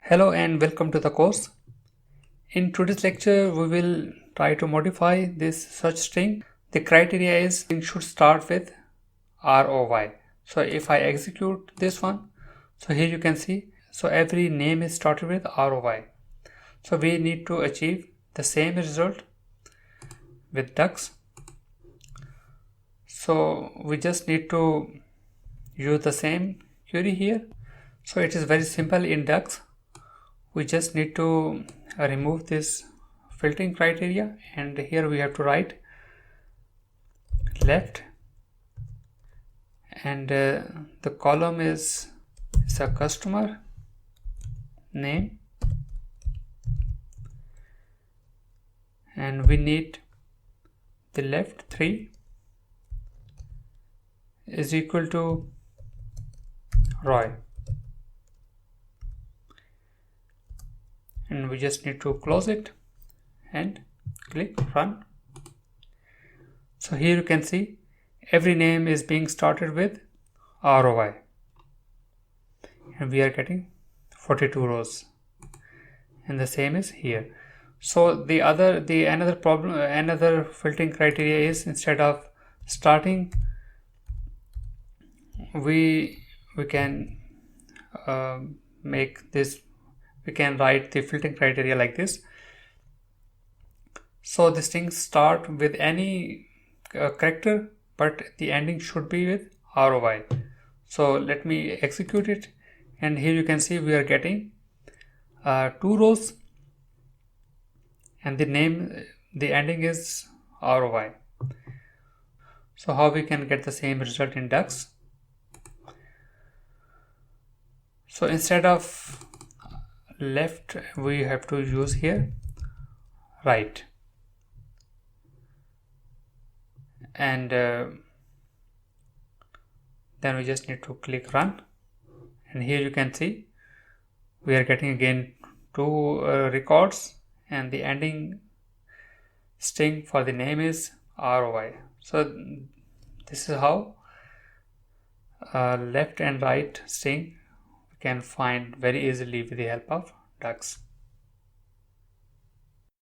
Hello and welcome to the course. In today's lecture, we will try to modify this search string. The criteria is it should start with ROY. So if I execute this one, so here you can see, so every name is started with ROY. So we need to achieve the same result with DAX. So we just need to use the same query here. So it is very simple in DAX. We just need to remove this filtering criteria, and here we have to write left, and the column is a customer name, and we need the left 3 is equal to Roy, and we just need to close it and click run. So here you can see every name is being started with ROI, and we are getting 42 rows, and the same is here. So another filtering criteria is, instead of starting, we can make this, we can write the filtering criteria like this. So this thing start with any character, but the ending should be with ROI. So let me execute it, and here you can see we are getting 2 rows, and the ending is ROI. So how we can get the same result in DAX? So instead of left, we have to use here right, and then we just need to click run, and here you can see we are getting again 2 records, and the ending string for the name is ROI. So this is how left and right string we can find very easily with the help of DAX.